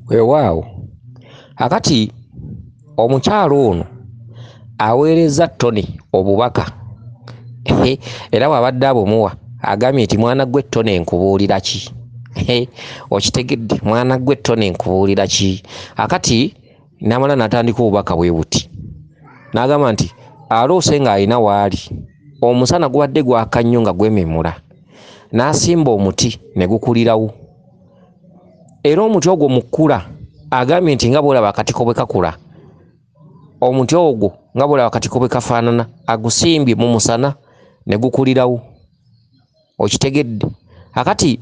Weewaawo akati omukyalo ono aweereza ttone obubaka era bw'abadde abumuwa agambye nti mwana ggwe ttone enkubuulira ki? Okitegedde, mwana ggwe ttone enkubuulira ki? Akati n'amala n'atandika obubaka bwe buti n'agamba nti aloose ng'alina waali omusana gubadde gwaka nnyo nga gwememula n'asimba omuti ne gukulirawo era omuti ogwo mu kkula agambye nti nga bw'olaba akatiko bwe kakula omuti ogwo nga bw'olaba akatiko bwe kafaanana agusimbye mu musana ne gukulirawo. Okitegedde, akati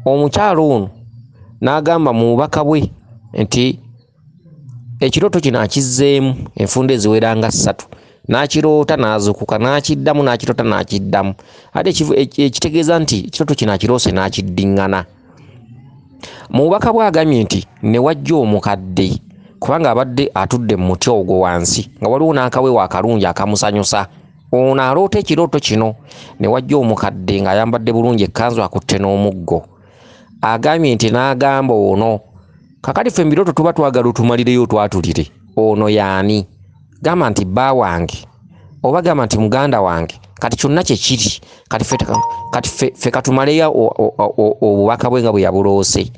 omukyalo ono n'agamba mu bubaka bwe nti ekirooto kino akizzeemu enfunda eziwera nga 3 n'akiroota n'azuukuka n'akiddamu n'akiroota n'akiddamu ate ekitegeeza nti ekirooto kino akiroose n'akiddiŋŋana. Mu bubaka bwe agambye nti ne wajja omukadde kubanga abadde atudde mu muti ogwo wansi nga waliwo n'akaweewo akalungi akamusanyusa. Ono aloota ekirooto kino ne wajja omukadde ng'ayambadde bulungi ekkanzu akutte n'omuggo. Agambye nti n'agamba ono, kakati ffe embirooto tuba twagala otumalireyo twatulire, ono y'ani? Gamba nti bba wange oba gamba nti muganda wange, kati kyonna kye kiri kati ffe katumaleyo obubaka bwe nga bwe yabuloose.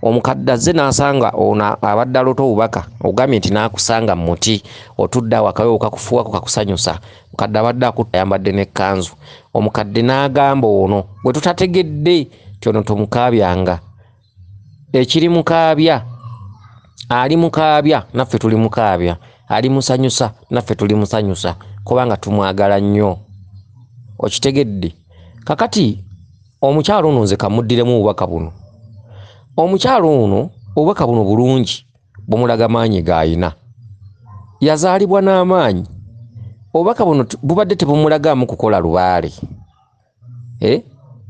Omukadde azze n'asanga ono abadde aloota obubaka ogambye nti n'akusanga mu muti otudde awo akaweewo kakufuwako kakusanyusa. Omukadde abadde akutta ayambadde n'ekkanzu. Omukadde n'agamba ono bwe tutategedde ti ono tomukaabyanga, ekiri mukaabya ali mukaabya naffe tuli mukaabya, ali musanyusa naffe tuli musanyusa kubanga tumwagala nnyo. Okitegedde, kakati omukyalo ono nze kamuddiremu obubaka buno. Omukyalo ono obubaka buno bulungi bumulaga maanyi g'ayina, yazaalibwa n'amaanyi. Obubaka buno bubadde tebumulagamu kukola lubaale.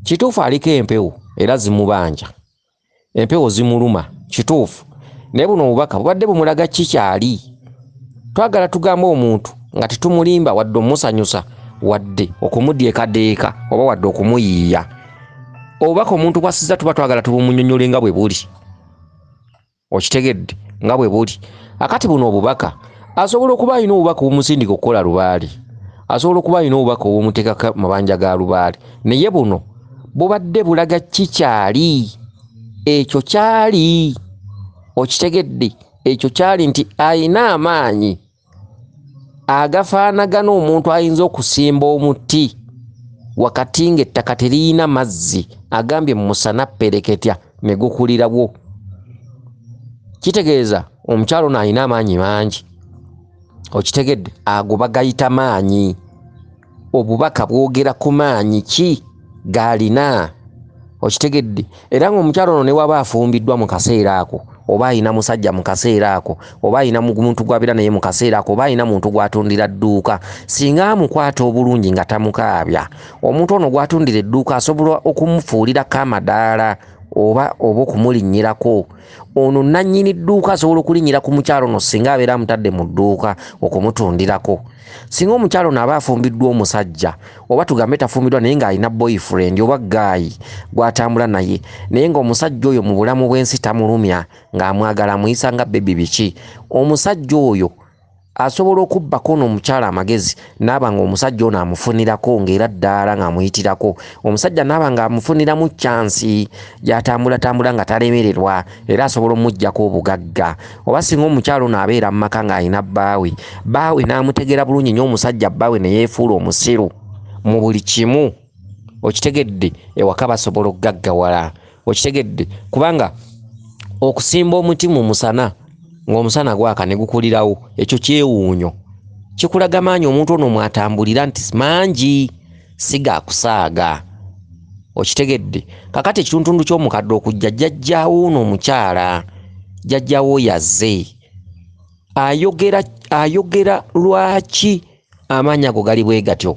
Kituufu aliko empewo era zimubanja, empewo zimuluma kituufu, naye buno obubaka bubadde bumulaga kikyali. Twagala tugambe omuntu nga tetumulimba wadde omusanyusa wadde okumudyekadeeka oba wadde okumuyiiya. Obubaka omuntu bw'assiza tuba twagala tubumunyonyole nga bwe buli. Okitegedde, nga bwe buli. Akati buno obubaka asobola okuba alina obubaka obumusindika okukola lubaale, asobola okuba alina obubaka obumuteekako mabanja ga lubaale, naye buno bubadde bulaga kikyali. Ekyo kyali, okitegedde, ekyo kyali nti ayina amaanyi agafaanagana omuntu ayinza okusimba omuti wakati ng'ettaka teriyina mazzi, agambye mu musana ppereketya ne gukulirawo. Kitegeeza omukyalo ono alina amaanyi mangi. Okitegedde, ago bagayita maanyi. Obubaka bwogera ku maanyi ki g'alina. Okitegedde, era ng'omukyalo ono ne waba afumbiddwa mu kaseera ako, oba ayina musajja mu kaseera ako, oba ayina muntu gw'abeera naye mu kaseera ako, oba ayina muntu gw'atundira dduuka, singa amukwata obulungi nga tamukaabya, omuntu ono gw'atundira edduuka asobola okumufuulirako amadaala oba okumulinnyirako. Ono nannyini dduuka asobola okulinnyira ku mukyalo ono singa abeera amutadde mu dduuka okumutundirako. Singa omukyalo ono aba afumbiddwa omusajja, oba tugambe tafumbiddwa naye ng'alina boyfriend oba gaayi gw'atambula naye, naye ng'omusajja oyo mu bulamu bw'ensi tamulumya ng'amwagala amuyisa nga bebi biki, omusajja oyo asobola okubbako n'omukyala amagezi n'aba ng'omusajja ono amufunirako ng'era ddaala ng'amuyitirako. Omusajja n'aba ng'amufuniramu chansi gy'atambulatambula nga talemererwa era asobola omuggyako obugagga. Oba singa omukyala ono abeera mu maka ng'alina bbaawe, bbaawe n'amutegera bulungi nnyo omusajja, bbaawe ne yeefuula omusiru mu buli kimu. Okitegedde, ewaka basobola okugaggawala. Okitegedde, kubanga okusimba omuti mu musana ng'omusana gwaka ne gukulirawo, ekyo kyewuunyo kikulaga maanyi omuntu ono mwatambulira nti mangi si gaakusaaga. Okitegedde, kakati ekitundu ky'omukadde okujja jjajjaawo ono omukyala, jjajjaawo yazze ayogera lwaki amaanyi ago gali bwe gatyo,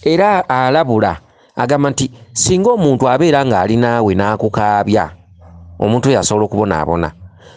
era alabula agamba nti singa omuntu abeera ng'ali naawe n'akukaabya, omuntu oyo asobola okubonaabona.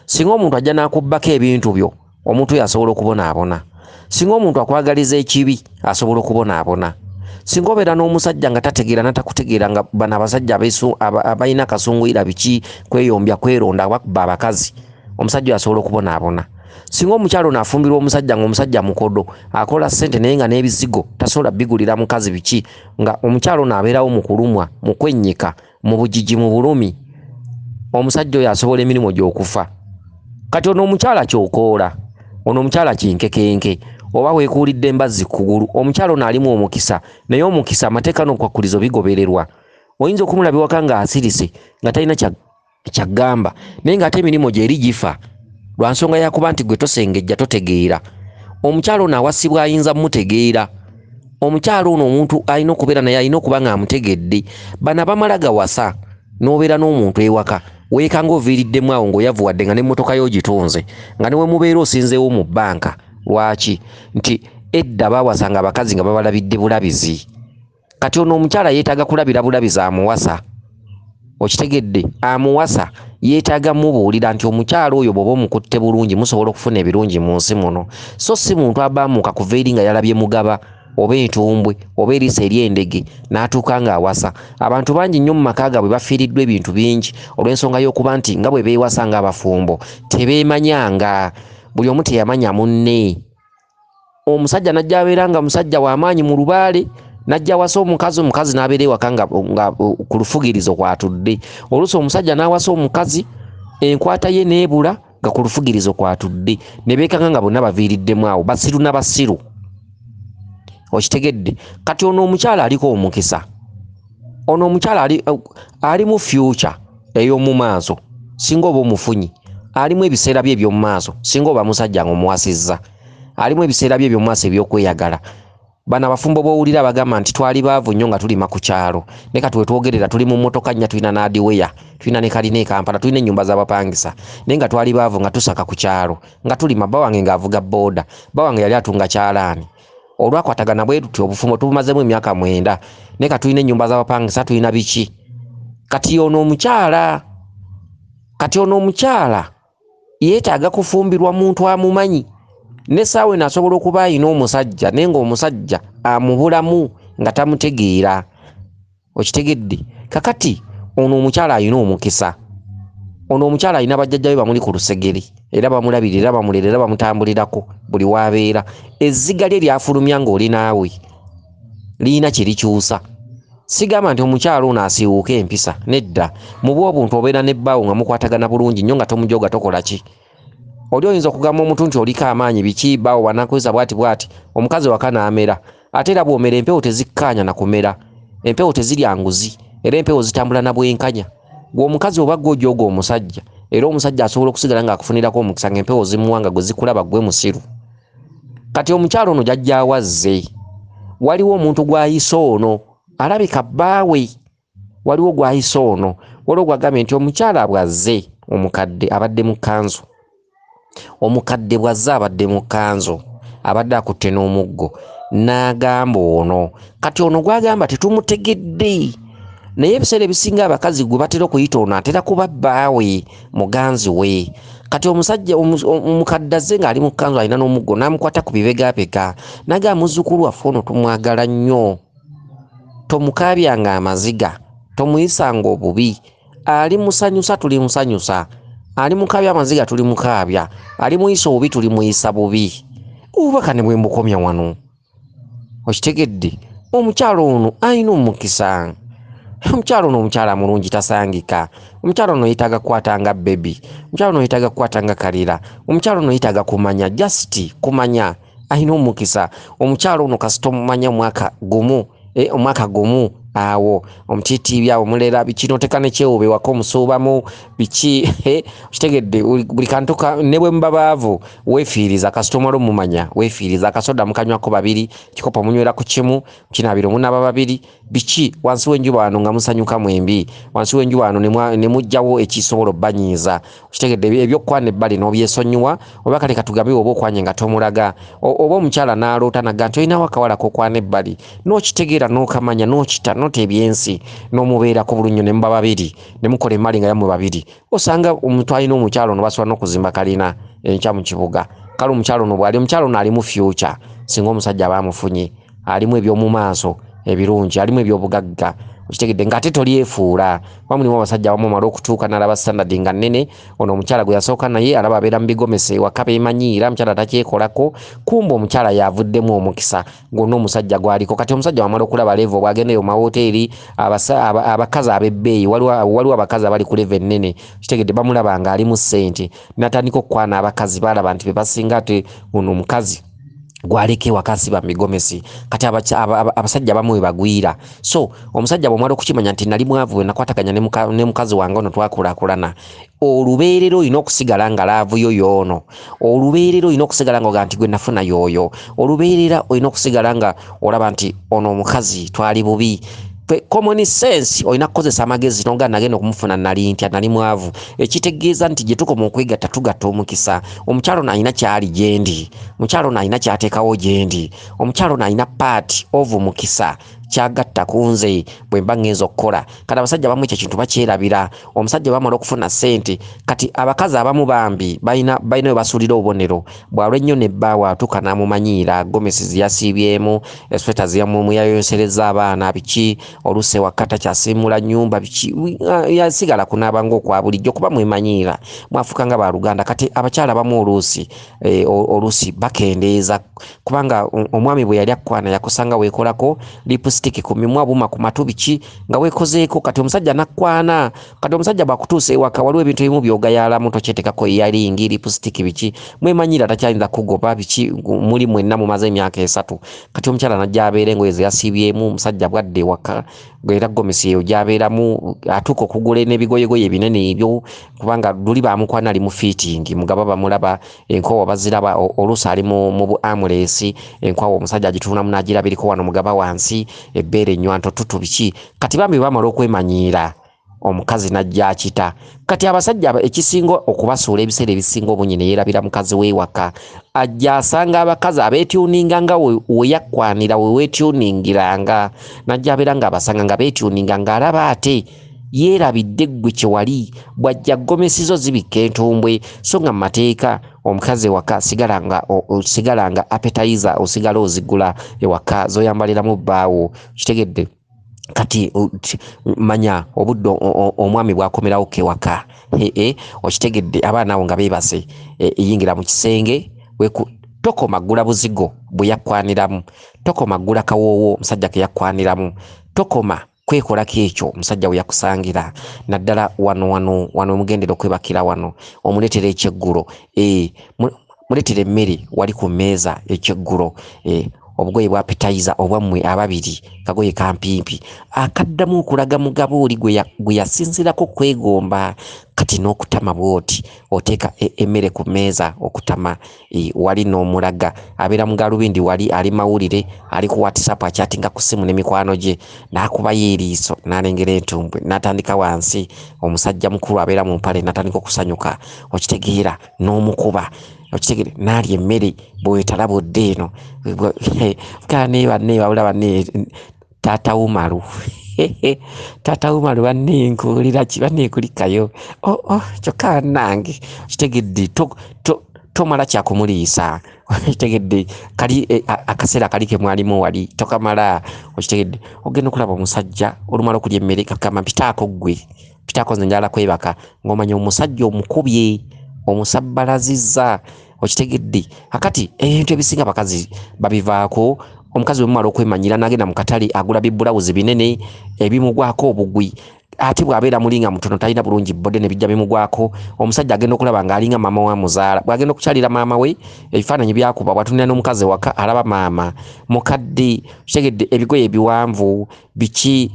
Singa omuntu ajja n'akubbako ebintu byo, omuntu oyo asobola okubonaabona. Singa omuntu akwagaliza ekibi, asobola okubonaabona. Singa obeera n'omusajja nga tategeera natakutegeera nga bano abasajja abalina kasunguira biki kweyombya kweronda bakubba abakazi, omusajja asobola okubonaabona. Singa omukyalo naafumbirwa omusajja ng'omusajja mukodo akola ssente naye nga n'ebizigo tasobola bigulira mukazi biki nga omukyalo naabeerawo mu kulumwa mu kwennyika mu bugigi mu bulumi omusajja oyo asobola emirimu gy'okufa. Kati ono omukyala kyokoola ono omukyala kinkekenke oba weekuulidde embazzi kugulu omukyalo naalimu omukisa naye omukisa amateeka n'okwakkulizo bigobererwa. Oyinza okumulaba ewaka nga asirise nga talina kyaggamba naye ng'ate emirimu gy'eri gifa lwa nsonga yakuba nti gwe tosengejja totegeera. Omukyalo ono awasibwa ayinza mutegeera. Omukyalo ono omuntu alina okubeera naye alina okuba ng'amutegedde. Bano abamala gawasa n'obeera n'omuntu ewaka weekanga oviiriddemu awo ng'oyavuwadde nga n'emmotoka yo gitonze nga newe mubeera osinzeewo mu bbanka. Lwaki? Nti edda baawasanga abakazi nga babalabidde bulabizi. Kati ono omukyala yeetaaga kulabira bulabizi amuwasa. Okitegedde? Amuwasa yeetaaga mubuulira nti omukyalo oyo bw'oba omukutte bulungi musobola okufuna ebirungi mu nsi muno. So si muntu abaamuka kuva eri nga yalabye mugaba oba entumbwe oba eriisa ery'endege n'atuuka ng'awasa. Abantu bangi nnyo mu maka gaabwe bafiiriddwa ebintu bingi olw'ensonga y'okuba nti nga bwe beewasa ng'abafumbo tebeemanyanga. Buli omu teyamanya munne. Omusajja najja abeera nga musajja w'amaanyi mu lubaale najja wasa omukazi n'abeera ewaka nga ku lufugirizo kwatudde. Oluusi omusajja n'awasa omukazi enkwata ye n'ebula nga ku lufugirizo kwatudde ne beekanga nga bonna baviiriddemu awo basiru na basiru. Okitegedde? Kati ono omukyala aliko omukisa. Ono omukyala ali mu future ey'omu maaso singa oba omufunyi. Alimu ebiseera bye eby'omu maaso singa oba musajja ng'omuwasizza. Alimu ebiseera bye eby'omu maaso eby'okweyagala. Bano abafumbo b'owulira bagamba nti twali baavu nnyo nga tulima ku kyalo. Ne kati wetwogerera tuli mu mmotoka nnya tulina n'adiweya tulina ne kalina e Kampala tulina ennyumba z'abapangisa naye nga twali baavu nga tusaka ku kyalo nga tulima. Bawange ng'avuga booda, bawange yali atunga kyalaani. Olwakwatagana bwe tuti obufumbo tubumazemu emyaka 9 ne kati tulina ennyumba z'abapangisa tulina biki. Kati ono omukyala yeetaaga kufumbirwa muntu amumanyi. N'essaawa eno asobola okuba alina omusajja naye ng'omusajja amubulamu nga tamutegeera. Okitegedde? Kakati ono omukyala alina omukisa. Ono omukyala alina bajjajja be bamuli ku lusegere era bamulabirira era bamulera era bamutambulirako buli w'abeera. Ezziga lye lyafulumya ng'oli naawe liyina kye likyusa. Sigamba nti omukyala ono asiiwuuka empisa nedda. Mu bw'obuntu obeera n'ebbaawo nga mukwatagana bulungi nnyo nga tomujoga tokola ki. Oli oyinza okugamba omuntu nti oliko amaanyi biki baawo banakozesa bwati omukazi waka n'amera. Ate era bw'omera empewo tezikkaanya na kumera. Empewo tezirya nguzi era empewo zitambula na bwenkanya. Gwe omukazi oba gw'ojooga omusajja era omusajja asobola okusigala ng'akufunirako omukisa ng'empewo zimuwa nga gwe zikulaba gwe musiru. Kati omukyalo ono jjajja awazze. Waliwo omuntu gw'ayisa ono alabika bbaawe. Waliwo gw'ayisa ono waliwo gw'agambye nti omukyala bw'azze omukadde abadde mu kkanzu. Omukadde bw'azze abadde mu kkanzu abadde akutte n'omuggo n'agamba ono. Kati ono gw'agamba tetumutegedde naye ebiseera ebisinga abakazi gwe batera okuyita ono atera kuba bbaawe muganzi we. Kati omusajja omukadde azze ng'ali mu kkanzu alina n'omuggo n'amukwata ku bibegaabega n'agamba muzzukulu waffe ono tumwagala nnyo tomukaabyanga amaziga tomuyisanga obubi. Ali musanyusa tuli musanyusa, ali mukaabya amaziga tuli mukaabya, ali muyisa obubi tuli muyisa bubi. Obubaka ne bwe mbukomya wano. Okitegedde? Omukyalo ono alina omukisa. Omukyalo ono omukyala mulungi tasangika. Omukyalo ono yeetaaga kukwatanga bebi. Omukyalo ono yeetaaga kukwatanga kalira. Omukyalo ono yeetaaga kumanya just kumanya. Alina omukisa. Omukyalo ono kasita omumanya omwaka gumu awo omutiitibya omulera biki n'oteeka ne kyewobe waka omusuubamu biki kitegedde buli kantu ne bwe muba baavu weefiiriza kasita omala omumanya weefiiriza akasoda mukanywako babiri kikopo munywera ku kimu kinaabiro munaaba babiri biki wansi w'enjuba wano nga musanyuka mwembi wansi w'enjuba wano ne mujjawo ekisobola obbanyiiza kitegedde ebyokukwana ebbali n'obyesonyiwa oba kale katugambe oba okwanye nga tomulaga oba omukyala n'aloota nagga nti olinawo akawala k'okwana ebbali n'okitegeera n'okamanya n'okita noti ebyensi n'omubeerako bulungi ne muba babiri ne mukola emmali nga yammwe babiri osanga omuntu alina omukyalo ono basobola n'okuzimba kalina enkya mu kibuga. Kale omukyalo ono bw'ali omukyalo ono ali mu future singa omusajja aba amufunye alimu eby'omu maaso ebirungi alimu ebyobugagga okitegedde ng'ate tolyefuula kuba mulimu abasajja abamu amala okutuuka n'alaba standard nga nnene ono omukyala gwe yasooka naye alaba abeera mu bigomese ewaka beemanyiira omukyala takyekolako kumba omukyala yavuddemu omukisa gwonna omusajja gwaliko kati omusajja wamala okulaba levo bw'agenda eyo mu mawoteeri abakazi ab'ebbeeyi waliwo abakazi abali ku leve ennene kitegedde bamulaba ng'ali mu ssente natandika okukwana abakazi balaba nti be basinga ate ono omukazi gwaleka ewaka asiba migomesi kati abasajja abamu we bagwira so omusajja bw'omala okukimanya nti nali mwavu we nakwataganya ne mukazi wange ono twakulaakulana olubeerero olina okusigala nga laavuyo yoono olubeerero olina okusigala nga nti gwe nafuna yooyo olubeerera olina okusigala nga olaba nti ono omukazi twali bubi common sense olina kukozesa amagezi tonga nagenda okumufuna nali ntya nali mwavu ekitegeeza nti gye tukoma okwegatta tugatta omukisa omukyalo n'alina kyali gyendi omukyalo n'alina kyateekawo gyendi omukyalo n'alina part of mukisa kyagatta kunze bwe mba ngenza okukola kati abasajja bamu ekyo kintu bakyerabira omusajja bamala okufuna ssente kati abakazi abamu bambi balina we basuulira obubonero bwalwennyo nebbaawa atuuka n'amumanyiira gomesi ziyasiibyemu esweta yayonsereza abaana biki oluusi ewaka takyasiimula nnyumba biki yasigala kunaaba ng'okwa bulijjo kuba mwemanyiira mwafuuka nga baluganda kati abakyala bamu oluusi bakendeeza kubanga omwami bwe yali akkwana yakusanga weekolako lipstick ku mimwa buma ku matu biki nga weekozeeko kati omusajja nakwana kati omusajja bwakutuusa ewaka waliwo ebintu ebimu byogayalamu tokyetekako eyalingi lipstick biki mwemanyiira takyayinza kugoba biki muli mwenna mumaze emyaka 3 kati omukyala najja abeere engoye ze yasiibyemu omusajja bwadde ewaka era gomesi eyo gyabeeramu atuuka okugula n'ebigoyegoye ebinene ebyo kubanga luli bamukwana ali mu fitting mugaba bamulaba enkwawa baziraba oluusi ali mu bu amulesi enkwawa omusajja agituunamu n'agiraba eriko wano mugaba wansi ebbeere ennywanto tutu biki kati bambi bamala okwemanyiira omukazi najja akita kati abasajja ekisinga okubasuula ebiseera ebisinga obunyine yeerabira mukazi w'ewaka ajja asanga abakazi abeetuuninga nga weyakkwanira weweetuuningiranga najja abeera nga abasanga nga beetuuninga ng'alaba ate yeerabidde ggwe kyewali bwajja gomesizo zibikka entumbwe so nga mu mateeka omukazi ewaka sigala nga appetizer osigala ozigula ewaka zoyambaliramu bbaawo kitegedde kati manya obudde omwami bwakomerawo kewaka okitegedde abaana abo nga beebase eyingira mu kisenge tokoma ggula buzigo bwe yakkwaniramu tokoma ggula kawoowo omusajja ke yakkwaniramu tokoma kwekolako ekyo omusajja we yakusangira naddala wano omugendera okwebakira wano omuleetera ekyeggulo muleetera emmere wali ku mmeeza ekyeggulo obugoye bwa appetizer obwammwe ababiri kagoye kampimpi akaddamu okulaga mugabo oli gwe yasinzirako kwegomba kati n'okutama bwoti oteeka emmere ku mmeeza okutama wali n'omulaga abeera mu galubindi wali ali mawulire ali ku WhatsApp akyatinga ku ssimu n'emikwano gye n'akubayo eriiso n'alengera entumbwe n'atandika wansi omusajja mukulu abeera mu mpale n'atandika okusanyuka okitegeera n'omukuba okitegere naalya emmere bwewetalabudde eno kanebawula banne taata Umaru taata Umaru bannenkuulira ki bannenkulikayo kyokka nange kitegedde tomala kyakumuliisa okitegedde kali akaseera kali ke mwalimu wali tokamala okitegedde ogenda okulaba omusajja olumala okulya emmere kakama pitaako ggwe pitaako nze njala kwebaka ng'omanya omusajja omukubye omusabbalazizza okitegedde akati ebintu ebisinga abakazi babivaako omukazi bwe mumala okwemanyira n'agenda mu katale agula bibbulawuzi binene ebimugwako obugwi ate bw'abeera mulinga mutono talina bulungi bodde ne bijja bimugwako omusajja agenda okulaba ng'alinga maama wa muzaala bw'agenda okukyalira maama we ebifaananyi byakuba bw'atunira n'omukazi ewaka alaba maama mukadde kitegedde ebigoye ebiwanvu biki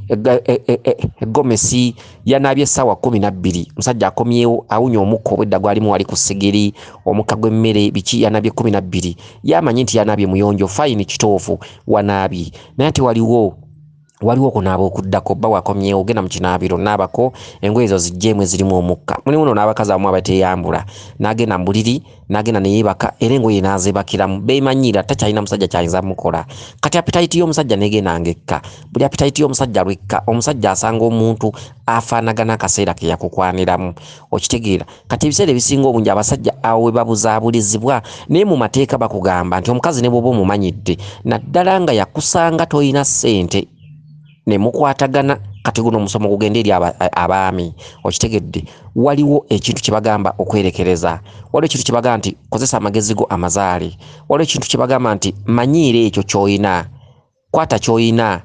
egomesi yanaabye essaawa 12 omusajja akomyewo awunya omukka obwedda gwalimu wali ku sigiri omukka gw'emmere biki yanaabye 12 yamanyi nti yanaabye muyonjo fayini kitoofu wanaabye naye ate waliwo okunaaba okuddako bba wakomyewo ogenda mu kinaabiro naabako engoye ezo zijjeemu ezirimu omukka mulimu no n'abakazi abamu abateeyambula n'agenda mu buliri n'agenda ne yeebaka era engoye n'azeebakiramu beemanyiira takyalina musajja kyayinza mukola kati appetite y'omusajja negenda ngekka buli appetite y'omusajja lwekka omusajja asanga omuntu afaanagana akaseera ke yakukwaniramu okitegeera kati ebiseera ebisinga obungi abasajja awo we babuzaabulizibwa naye mu mateeka bakugamba nti omukazi ne bw'oba omumanyidde naddala nga yakusanga toyina ssente ne mukwatagana kati guno omusomo gugenda eri abaami okitegedde waliwo ekintu kye bagamba okwerekereza waliwo ekintu kye bagamba nti kozesa amagezi go amazaale waliwo ekintu kye bagamba nti manyiira ekyo ky'oyina kwata ky'oyina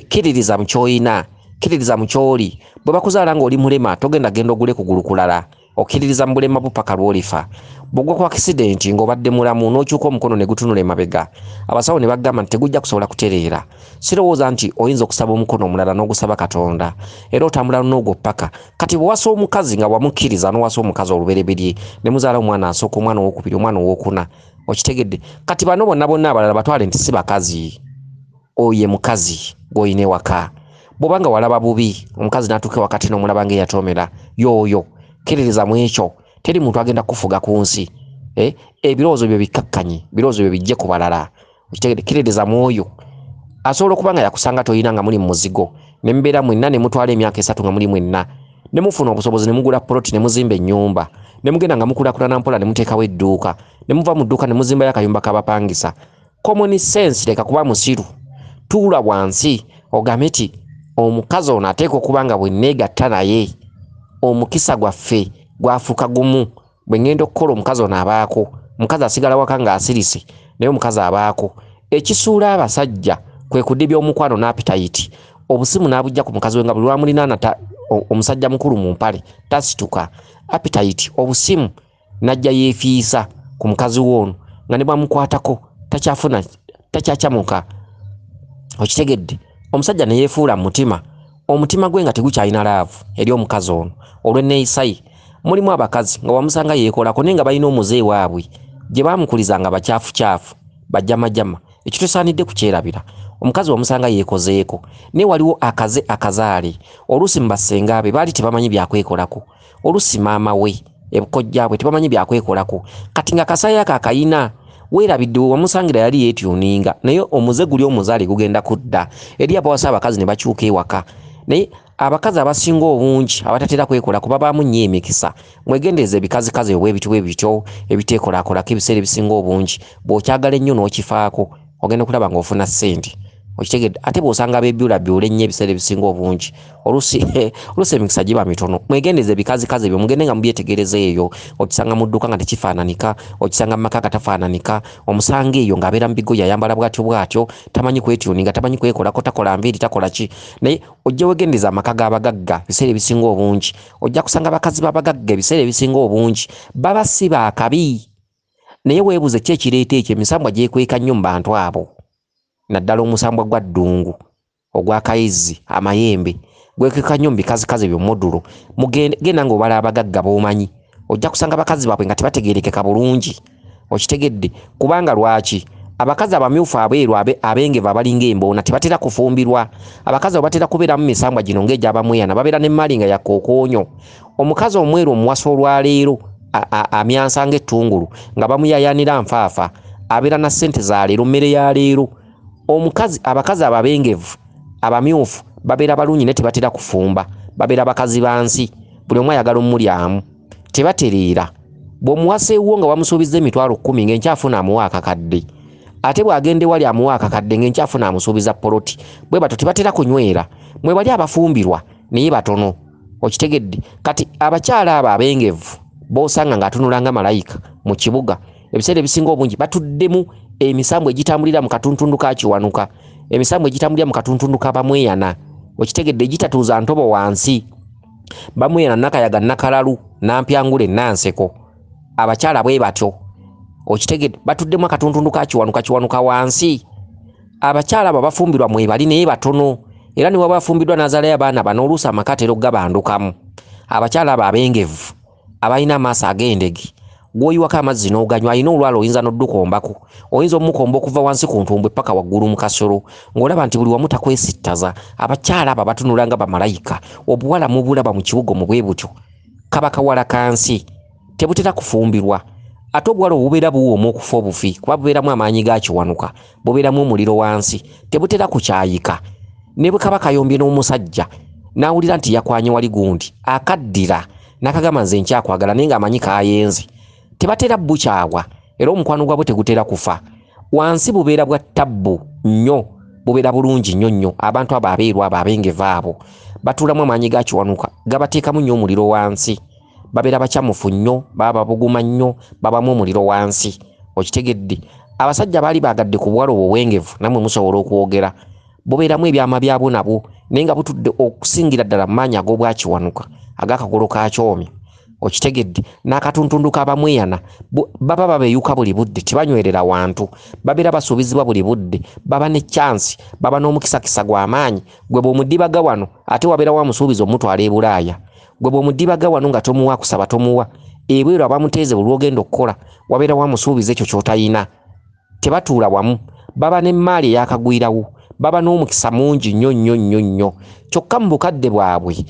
kiririza mu ky'oyina kiririza mu ky'oli bwe bakuzaala ng'oli mulema togenda genda ogule kugulu kulala okiririza mu bulema bupaka lw'olifa bw'ogwa ku akisidenti ng'obadde mulamu n'okyuka omukono ne gutunula emabega abasawo ne bagamba nti tegujja kusobola kutereera sirowooza nti oyinza okusaba omukono omulala n'ogusaba Katonda era otambula n'ogwo paka kati bwe wasa omukazi nga wamukkiriza n'owasa omukazi olubereberye ne muzaala omwana asooka omwana owokubiri omwana owokuna okitegedde kati bano bonna abalala batwale nti si bakazi oye mukazi gw'oyina ewaka bw'obanga walaba bubi omukazi n'atuuka wakati n'omulaba ng'eyatomera yoyo kiririza mu ekyo teri muntu agenda kufuga ku nsi ebirowoozo byo bikkakkanye birowoozo byo bijje ku balala okitegedde kiririza mu oyo asobola okuba nga yakusanga toyina nga muli mu muzigo ne mubeera mwenna ne mutwala emyaka 3 nga muli mwenna ne mufuna obusobozi ne mugula poloti ne muzimba ennyumba ne mugenda nga mukulakulana mpola ne muteekawo edduuka ne muva mu dduuka ne muzimbayo akayumba k'abapangisa common sense leka kuba musiru tuula wansi ogambe nti omukazi ono ateeka okuba nga bwe neegatta naye omukisa gwaffe gwafuuka gumu bwe ngenda okukola omukazi ono abaako omukazi asigala waka ng'asirise naye omukazi abaako ekisuula abasajja kwe kudibya omukwano n'apitayiti obusimu n'abujja ku mukazi we nga buli lwamulinaana omusajja mukulu mu mpale tasituka apitayiti obusimu n'ajja yeefiisa ku mukazi w'ono nga ne bwamukwatako takyafuna takyakyamuka okitegedde omusajja ne yeefuula mu mutima omutima gwe nga tegukyalina laavu eri omukazi ono olw'enneeyisayi mulimu abakazi nga wamusanga yeekolako naye nga balina omuzeeyi waabwe gye baamukuliza nga bakyafukyafu bajamajama ekyo tosaanidde kukyerabira omukazi wamusanga yeekozeeko naye waliwo akazaale oluusi mu bassenga be baali tebamanyi byakwekolako oluusi maama we ebukojja bwe tebamanyi byakwekolako kati nga kasayi ako akayina weerabidde wamusangira yali yeetyuninga naye omuze guli omuzaale gugenda kudda eri abawasa abakazi ne bakyuka ewaka naye abakazi abasinga obungi abatatera kwekola kuba baamu nnyo emikisa mwegendeeza ebikazikazi ebityo ebiteekolakolako ebiseera ebisinga obungi bw'okyagala ennyo n'okifaako ogenda kulaba ng'ofuna ssente okitegedde ate bw'osanga bebyulabyula ennyo ebiseera ebisinga obungi oluusi emikisa giba mitono mwegendeeza ebikazikazi ebyo mugende nga mubyetegereza eyo okisanga mu dduuka nga tekifaananika okisanga mu maka gatafaananika omusanga eyo ng'abeera mu bigo yayambala bwatyo tamanyi kwetyuninga tamanyi kwekolako takola nviiri takola ki naye ojja wegendeeza amaka g'abagagga ebiseera ebisinga obungi ojja kusanga abakazi b'abagagga ebiseera ebisinga obungi baba si baakabi naye weebuze ki ekireeta ekyo emisambwa gyekweka nnyo mu bantu abo naddala omusambwa gwa ddungu ogw'akayizzi amayembe gwekeka nnyo mu bikazikazi by'omudulo mugenda ng'obala abagagga b'omanyi ojja kusanga abakazi baabwe nga tebategeerekeka bulungi okitegedde kubanga lwaki abakazi abamyufu abeeru abengevu abalinga emboona tebatera kufumbirwa abakazi abo batera kubeeramu misambwa gino ng'egy'abamweyana babeera n'emmaali nga yakookoonyo omukazi omweru omuwasa olwaleero amyansa ng'ettungulu nga bamuyayaanira nfaafa abeera na ssente za leero mmere ya leero abakazi ababengevu abamyufu babeera balungi ne tebatera kufumba babeera bakazi bansi buli omu ayagala omulyamu tebatereera bw'omuwasa ewuwo nga wamusuubiza emitwalo 10 ng'enkyafuna amuwa akakadde ate bw'agenda ewali amuwa akakadde ng'enkyafuna amusuubiza poloti bwe bato tebatera kunywera mwe bali abafumbirwa naye batono okitegedde kati abakyala abo abengevu b'osanga ng'atunulanga malayika mu kibuga ebiseera ebisinga obungi batuddemu emisambwa egitambulira mu katuntundu ka kiwanuka emisambwa egitambulira mu katuntundu ka bamweyana okitegedde egitatuuza ntobo wansi bamweyana nakayaga nakalalu nampyangule nanseko abakyala bwe batyo okitegedde batuddemu akatuntundu ka kiwanuka wansi abakyala abo bafumbirwa mwebali naye batono era ne waba bafumbiddwa n'azaalayo abaana bano oluusi amakatero gabandukamu abakyala abo abengevu abalina amaaso ag'endege gwoyiwako amazzi n'oganywa alina olwala oyinza n'oddukombako oyinza omukomba okuva wansi ku ntumbwe paka waggulu mu kasolo ng'olaba nti buli wamu takwesittaza abakyala abo batunula nga bamalayika obuwala mubulaba mu kibuga mu bwe butyo kaba kawala kansi tebutera kufumbirwa ate obuwala obubeera buwooma okufa obufi kuba bubeeramu amaanyi gakiwanuka bubeeramu omuliro wansi tebutera kukyayika ne bwe kaba kayombye n'omusajja n'awulira nti yakwanye wali gundi akaddira n'akagamba nze nkyakwagala naye ng'amanyi kayenze tebatera bukyawa era omukwano gwabwe tegutera kufa wansi bubeera bwa ttabbu nnyo bubeera bulungi nnyo abantu abo abeerwa abo abengevu abo batuulamu amaanyi ga Kiwanuka gabateekamu nnyo omuliro wansi babeera bakyamufu nnyo baba buguma nnyo babamu omuliro wansi okitegedde abasajja baali bagadde ku bwalo obwengevu namwe musobola okwogera bubeeramu ebyama byabwo nabwo naye nga butudde okusingira ddala mu maanyi ag'obwa Kiwanuka ag'akagolo ka kyomi okitegedde n'akatuntundu kabamweyana baba babeeyuka buli budde tebanywerera wantu babeera basuubizibwa buli budde baba ne chance baba n'omukisakisa gw'amaanyi gwe bw'omuddibaga wano ate wabeera wamusuubiza omutwala e Bulaaya gwe bw'omuddibaga wano nga tomuwa kusaba tomuwa ebweru abamuteeze buli lw'ogenda okukola wabeera wamusuubiza ekyo ky'otayina tebatuula wamu baba n'emmaali eyakagwirawo baba n'omukisa mungi nnyo kyokka mu bukadde bwabwe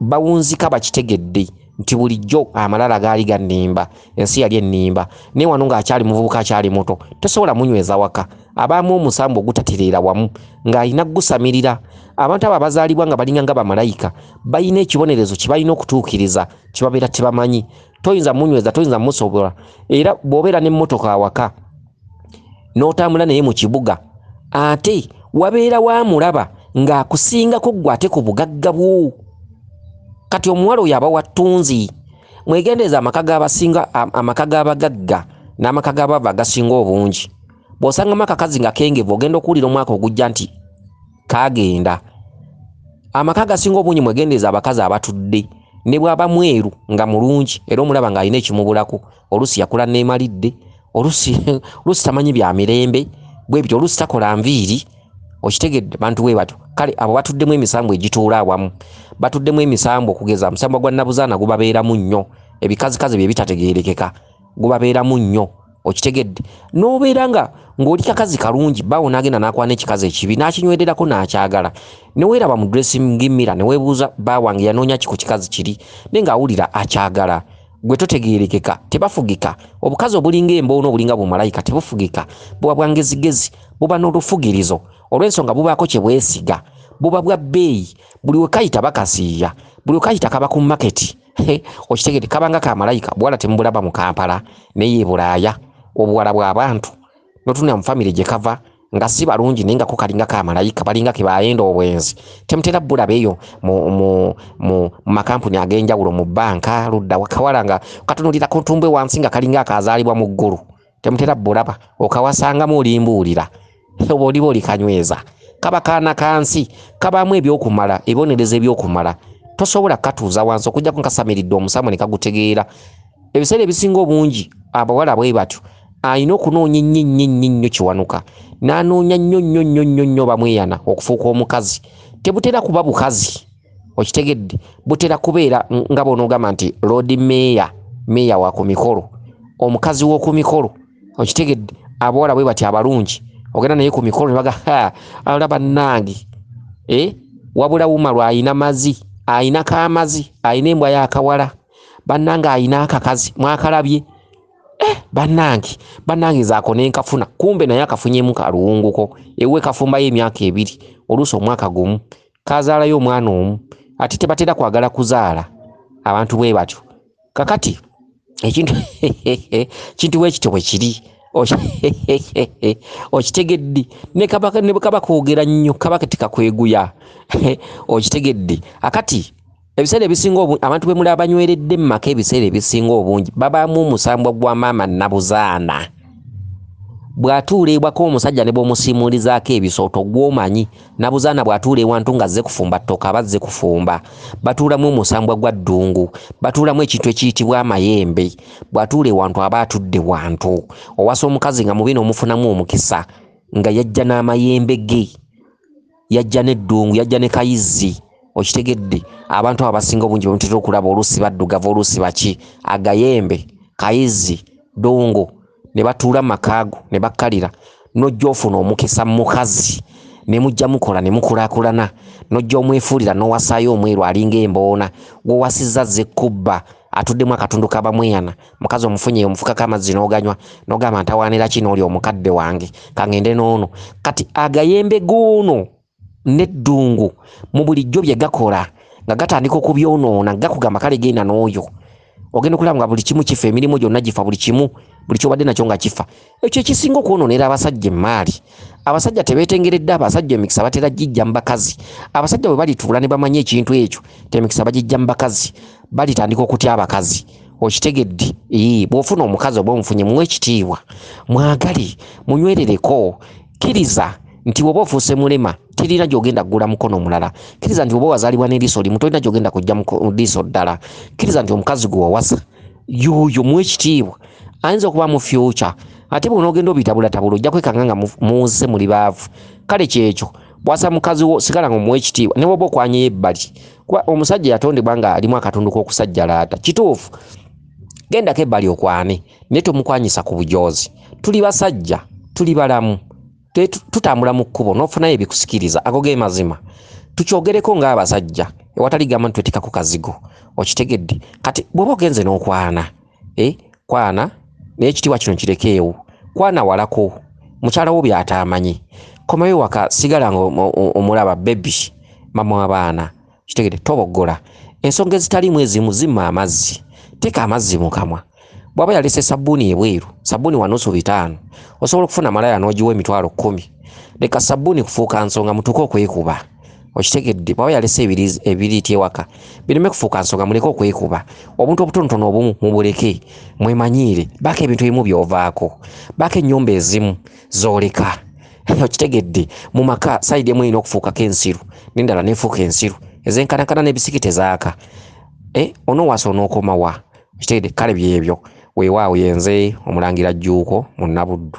bawunzika bakitegedde nti bulijjo amalala gaali gannimba ensi yali ennimba naye wano ng'akyali muvubuka akyali muto tosobola munyweza waka abaamu omusambu ogutatereera wamu ng'alina gusamirira abantu abo abazaalibwa nga balinga nga bamalayika balina ekibonerezo kye balina okutuukiriza kye babeera tebamanyi toyinza munyweza toyinza musobola era bw'obeera n'emmotoka awaka n'otambula naye mu kibuga ate wabeera wamulaba ng'akusingako ggwe ate ku bugagga bwo kati omuwala oyo aba wattunzi mwegendeeza amaka g'abasinga amaka g'abagagga n'amaka g'abava agasinga obungi bw'osangamu akakazi nga kengevu ogenda okuwulira omwaka ogujja nti kaagenda amaka agasinga obungi mwegendeeza abakazi abatudde ne bw'aba mweru nga mulungi era omulaba ng'alina ekimubulako oluusi yakula neemalidde oluusi tamanyi bya mirembe bwe bityo oluusi takola nviiri okitegedde bantu bwe batyo kale abo batuddemu emisambu egituula awamu batuddemu emisambu okugeza musambu gwa Nabuzaana gubabeeramu nnyo ebikazikazi bye bitategeerekeka gubabeeramu nnyo okitegedde n'obeera ng'oli kakazi kalungi bawo n'agenda n'akwana ekikazi ekibi n'akinywererako n'akyagala ne weeraba mu dressing mirror ne weebuuza baawange yanoonya ki ku kikazi kiri naye ng'awulira akyagala gwe totegeerekeka tebafugika obukazi obulinga emboono obulinga bumalayika tebufugika buba bwangezigezi buba n'olufugirizo olw'ensonga bubaako kye bwesiga buba bwa bbeeyi buli we kayita bakasiiya buli we kayita kaba ku maketi okitegedde kabanga ka malayika bwala temubulaba mu Kampala naye e Bulaaya obuwala bw'abantu n'otunula mu famire gye kava nga si balungi naye nga ko kalinga ka malayika balinga ke bayenda obwenzi temutera bulaba eyo mu makampuni ag'enjawulo mu bbanka ludda wakawala nga katunulira ku ntumbwe wansi nga kalinga akazaalibwa mu ggulu temutera bulaba okawasangamu olimbuulira oba oliba olikanyweza kaba kaana kansi kabaamu ebyokumala ebibonereza ebyokumala tosobola katuuza wansi okujja kunkasamiridde omusamu ne kagutegeera ebiseera ebisinga obungi abawala bwe batyo alina okunoonya nnyo Kiwanuka n'anoonya nnyo bamweyana okufuuka omukazi tebutera kuba bukazi okitegedde butera kubeera nga bonoogamba nti Lord meya wa ku mikolo omukazi w'oku mikolo okitegedde abawala bwe bati abalungi ogenda naye ku mikolo nebaga alaba nnange wabula wuma lw'ayina mazi ayina kamazi ayina embwa yakawala bannange ayina akakazi mwakalabye bannange zaako nenkafuna kumbe naye akafunyemu kaluwunguko ewe kafumbayo emyaka 2 oluusi omwaka gumu kazaalayo omwana omu ate tebatera kwagala kuzaala abantu bwe batyo kakati ekintu wekityo bwe kiri okitegedde ne kaba koogera nnyo kaba tekakweguya okitegedde akati ebiseera ebisinga obungi abantu bwe mulaba banyweredde mu maka ebiseera ebisinga obungi babaamu omusambwa gwa maama Nabuzaana bw'atuula ewaka omusajja ne bw'omusiimulizaako ebisooto gw'omanyi Nabuzaana bw'atuula ewantu nga azze kufumba ttooka aba azze kufumba batuulamu omusambwa gwa ddungu batuulamu ekintu ekiyitibwa amayembe bw'atuula ewantu aba atudde wantu owasa omukazi nga mubi n'omufunamu omukisa nga yajja n'amayembe ge yajja n'eddungu yajja ne kayizzi okitegedde abantu abasinga obungi bamutera okulaba oluusi baddugavu oluusi baki agayembe kayizzi ddungu ne batuula makaago ne bakkalira nojja ofuna omukisa mukazi ne mujja mukola ne mukulaakulana nojja omwefuulira n'owasaayo omweru alinga emboona gw'owasizza zze kubba atuddemu akatundu kabamweyana mukazi omufunye omufukako amazzi n'oganywa n'ogamba ntawaanira ki n'oli omukadde wange kangende n'ono kati agayembe goono n'eddungu mu bulijjo bye gakola nga gatandika okubyonoona gakugamba kale genda n'oyo ogenda okulaba nga buli kimu kifa emirimu gyonna gifa buli kimu buli kyobadde nakyo nga kifa ekyo ekisinga okwonoonera abasajja emmaali abasajja tebeetengeredde abasajja emikisa batera gijja mu bakazi. Abasajja bwe balituula ne bamanya ekintu ekyo temikisa bagijja mu bakazi balitandika okutya abakazi. Okitegedde bw'ofuna omukazi oba omufunye muwe ekitiibwa mwagale munywerereko. Kkiriza nti bw'oba ofuuse mulema tirina gy'ogenda kugula mukono omulala. Kkiriza nti bw'oba wazaalibwa n'eriiso limu tolina gy'ogenda kujja mu liiso ddala. Kkiriza nti omukazi gwe wawasa yoyo muwe ekitiibwa. Ayinza okuba mu future ate bw'onoogenda obitabulatabula ojja kwekanga nga muwuze muli baavu. Kale kyekyo bwasa mukazi wo sigala nga muwe ekitiibwa ne bw'oba okwanyeyo ebbali. Kuba omusajja yatondebwa nga alimu akatundu k'okusajjalaata. Kituufu gendako ebbali okwane naye tomukwanyisa ku bujoozi. Tuli basajja tuli balamu tutambula mu kkubo n'ofunayo ebikusikiriza ago ge mazima. Tukyogereko ng'abasajja ewatali gamba ntwetika ku kazigo. Okitegedde kati bw'oba ogenze n'okwana kwana n'ekitiibwa kino kirekeewo. Kwana walako mukyala wo by'ataamanyi. Komayo waka sigala nga omulaba bebi mama w'abaana. Kitegedde toboggola. Ensonga ezitalimu ezimu zimma amazzi. Teka amazzi mu kamwa. Bw'aba yalese sabbuuni ebweru, sabbuuni wa nusu 5, osobola okufuna malaya n'ogiwa emitwalo 10. Leka sabbuuni kufuuka nsonga mutuuke okwekuba. Okitegedde bw'aba yalese ebiriiti ewaka bireme kufuuka nsonga muleke okwekuba. Obuntu obutonotono obumu mubuleke mwemanyiire. Baako ebintu ebimu by'ovaako. Baako ennyumba ezimu z'oleka. Okitegedde mu maka sayidi emu erina okufuukako ensiru n'endala neefuuka ensiru ezenkanakana n'ebisiki tezaaka. Onoowasa onookomawa. Kitegedde kale byebyo weewaawo yenze Omulangira Jjuuko mu Nnabuddu.